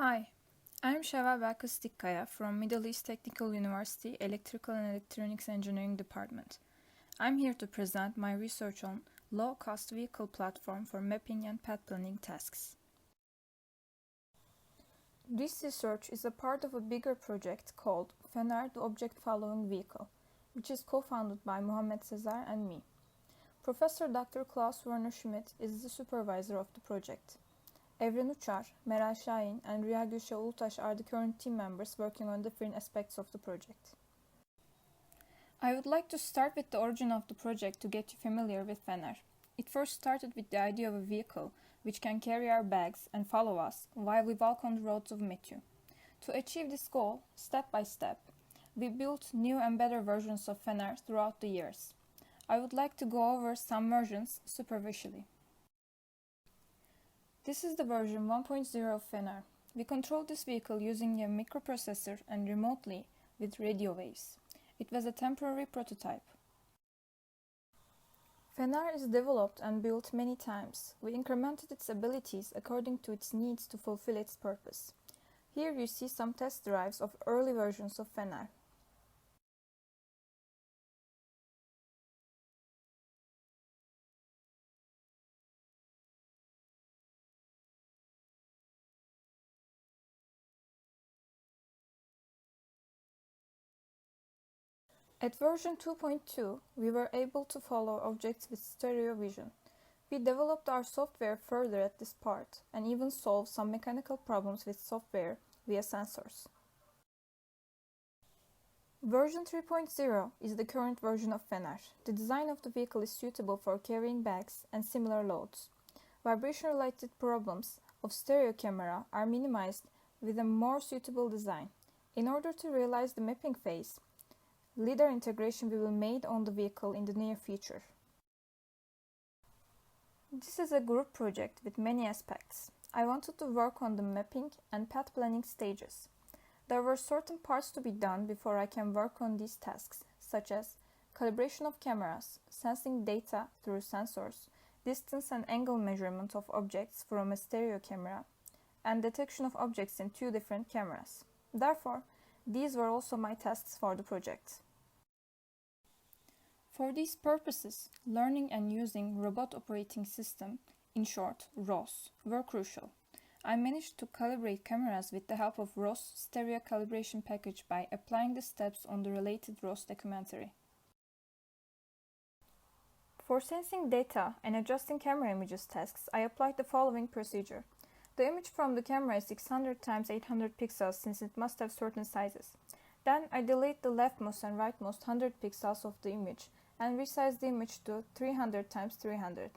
Hi, I'm Şevval Dikkaya from Middle East Technical University Electrical and Electronics Engineering Department. I'm here to present my research on low-cost vehicle platform for mapping and path planning tasks. This research is a part of a bigger project called FENER, the Object Following Vehicle, which is co-founded by Mohammed Sezer and me. Professor Dr. Klaus Werner Schmidt is the supervisor of the project. Evren Uçar, Meral Şahin, and Rüya Gülşah Ulutaş are the current team members working on different aspects of the project. I would like to start with the origin of the project to get you familiar with FENER. It first started with the idea of a vehicle which can carry our bags and follow us while we walk on the roads of METU. To achieve this goal, step by step, we built new and better versions of FENER throughout the years. I would like to go over some versions superficially. This is the version 1.0 of FENER. We control this vehicle using a microprocessor and remotely with radio waves. It was a temporary prototype. FENER is developed and built many times. We incremented its abilities according to its needs to fulfill its purpose. Here you see some test drives of early versions of FENER. At version 2.2, we were able to follow objects with stereo vision. We developed our software further at this part and even solved some mechanical problems with software via sensors. Version 3.0 is the current version of FENER. The design of the vehicle is suitable for carrying bags and similar loads. Vibration-related problems of stereo camera are minimized with a more suitable design. In order to realize the mapping phase, Lidar integration will be made on the vehicle in the near future. This is a group project with many aspects. I wanted to work on the mapping and path planning stages. There were certain parts to be done before I can work on these tasks, such as calibration of cameras, sensing data through sensors, distance and angle measurement of objects from a stereo camera, and detection of objects in two different cameras. Therefore, these were also my tasks for the project. For these purposes, learning and using Robot Operating System, in short ROS, were crucial. I managed to calibrate cameras with the help of ROS stereo calibration package by applying the steps on the related ROS documentary. For sensing data and adjusting camera images tasks, I applied the following procedure. The image from the camera is 600 x 800 pixels since it must have certain sizes. Then I delete the leftmost and rightmost 100 pixels of the image and resize the image to 300 x 300.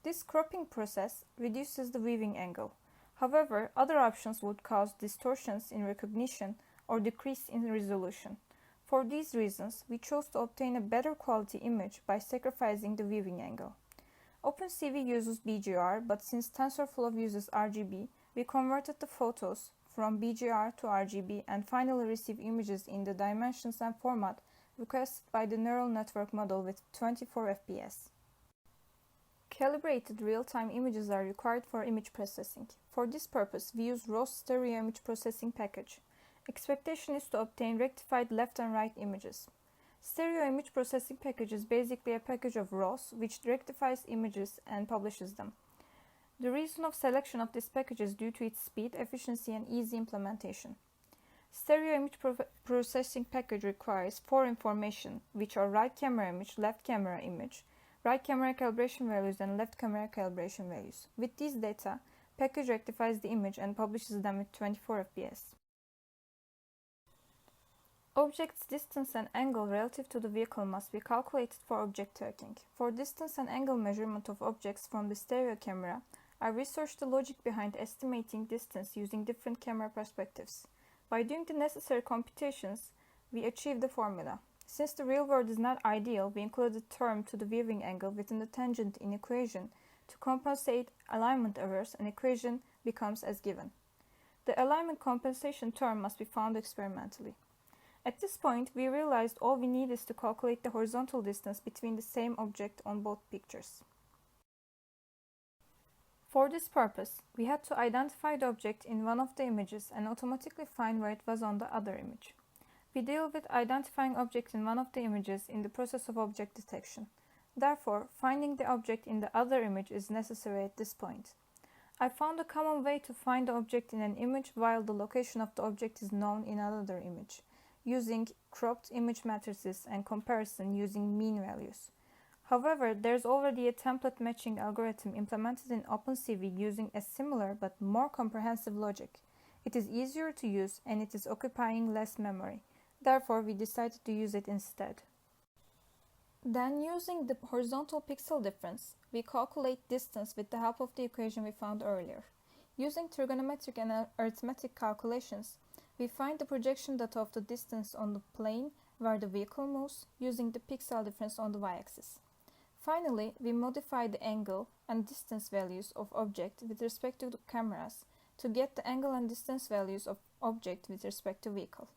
This cropping process reduces the viewing angle. However, other options would cause distortions in recognition or decrease in resolution. For these reasons, we chose to obtain a better quality image by sacrificing the viewing angle. OpenCV uses BGR, but since TensorFlow uses RGB, we converted the photos from BGR to RGB and finally receive images in the dimensions and format requested by the neural network model with 24 FPS. Calibrated real-time images are required for image processing. For this purpose, we use ROS stereo image processing package. Expectation is to obtain rectified left and right images. Stereo image processing package is basically a package of ROS which rectifies images and publishes them. The reason of selection of this package is due to its speed, efficiency, and easy implementation. Stereo image processing package requires 4 information, which are right camera image, left camera image, right camera calibration values, and left camera calibration values. With these data, package rectifies the image and publishes them with 24 FPS. Object's distance and angle relative to the vehicle must be calculated for object tracking. For distance and angle measurement of objects from the stereo camera, I researched the logic behind estimating distance using different camera perspectives. By doing the necessary computations, we achieved the formula. Since the real world is not ideal, we included a term to the viewing angle within the tangent in equation to compensate alignment errors, and equation becomes as given. The alignment compensation term must be found experimentally. At this point, we realized all we need is to calculate the horizontal distance between the same object on both pictures. For this purpose, we had to identify the object in one of the images and automatically find where it was on the other image. We deal with identifying objects in one of the images in the process of object detection. Therefore, finding the object in the other image is necessary at this point. I found a common way to find the object in an image while the location of the object is known in another image, using cropped image matrices and comparison using mean values. However, there is already a template matching algorithm implemented in OpenCV using a similar but more comprehensive logic. It is easier to use and it is occupying less memory. Therefore, we decided to use it instead. Then, using the horizontal pixel difference, we calculate distance with the help of the equation we found earlier. Using trigonometric and arithmetic calculations, we find the projection data of the distance on the plane where the vehicle moves using the pixel difference on the y-axis. Finally, we modify the angle and distance values of object with respect to the cameras to get the angle and distance values of object with respect to vehicle.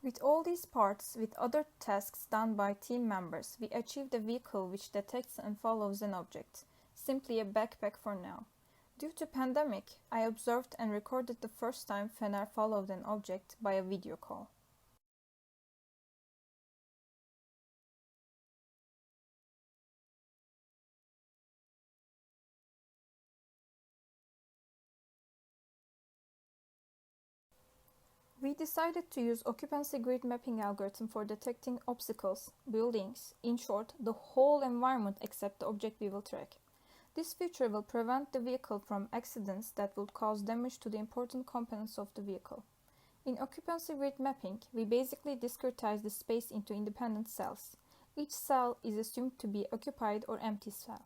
With all these parts, with other tasks done by team members, we achieved a vehicle which detects and follows an object, simply a backpack for now. Due to pandemic, I observed and recorded the first time Fener followed an object by a video call. We decided to use Occupancy Grid Mapping algorithm for detecting obstacles, buildings, in short, the whole environment except the object we will track. This feature will prevent the vehicle from accidents that would cause damage to the important components of the vehicle. In Occupancy Grid Mapping, we basically discretize the space into independent cells. Each cell is assumed to be occupied or empty cell.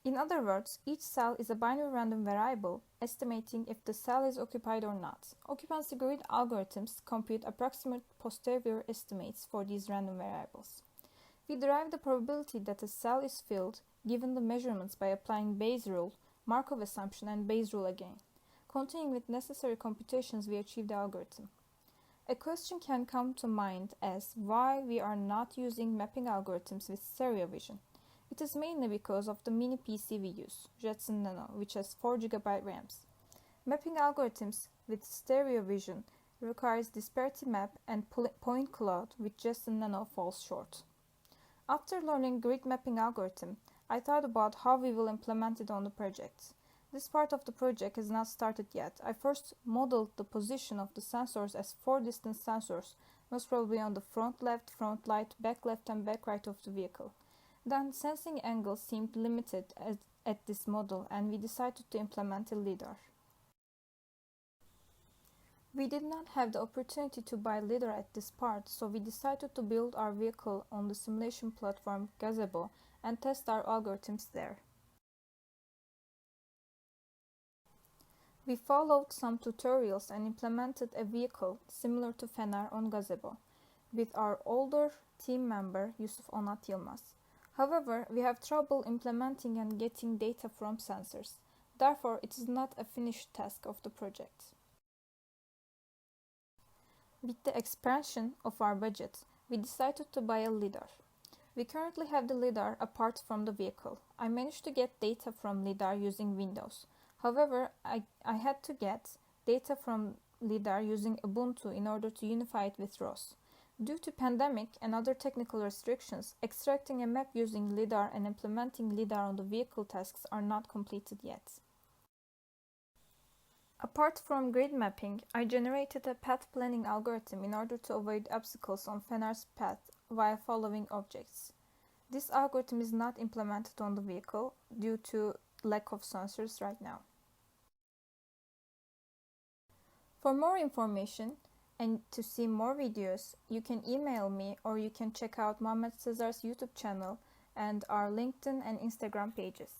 In other words, each cell is a binary random variable, estimating if the cell is occupied or not. Occupancy grid algorithms compute approximate posterior estimates for these random variables. We derive the probability that a cell is filled given the measurements by applying Bayes rule, Markov assumption, and Bayes rule again. Continuing with necessary computations, we achieve the algorithm. A question can come to mind as why we are not using mapping algorithms with stereo vision. It is mainly because of the mini PC we use, Jetson Nano, which has 4 GB RAMs. Mapping algorithms with stereo vision requires disparity map and point cloud, which Jetson Nano falls short. After learning grid mapping algorithm, I thought about how we will implement it on the project. This part of the project has not started yet. I first modeled the position of the sensors as 4 distance sensors, most probably on the front left, front right, back left, and back right of the vehicle. Then sensing angles seemed limited at this model and we decided to implement a Lidar. We did not have the opportunity to buy Lidar at this part, so we decided to build our vehicle on the simulation platform Gazebo and test our algorithms there. We followed some tutorials and implemented a vehicle similar to Fener on Gazebo with our older team member Yusuf Onat Yilmaz. However, we have trouble implementing and getting data from sensors. Therefore, it is not a finished task of the project. With the expansion of our budget, we decided to buy a Lidar. We currently have the Lidar apart from the vehicle. I managed to get data from Lidar using Windows. However, I had to get data from Lidar using Ubuntu in order to unify it with ROS. Due to pandemic and other technical restrictions, extracting a map using Lidar and implementing Lidar on the vehicle tasks are not completed yet. Apart from grid mapping, I generated a path planning algorithm in order to avoid obstacles on Fener's path while following objects. This algorithm is not implemented on the vehicle due to lack of sensors right now. For more information, and to see more videos, you can email me or you can check out Mohamed Cesar's YouTube channel and our LinkedIn and Instagram pages.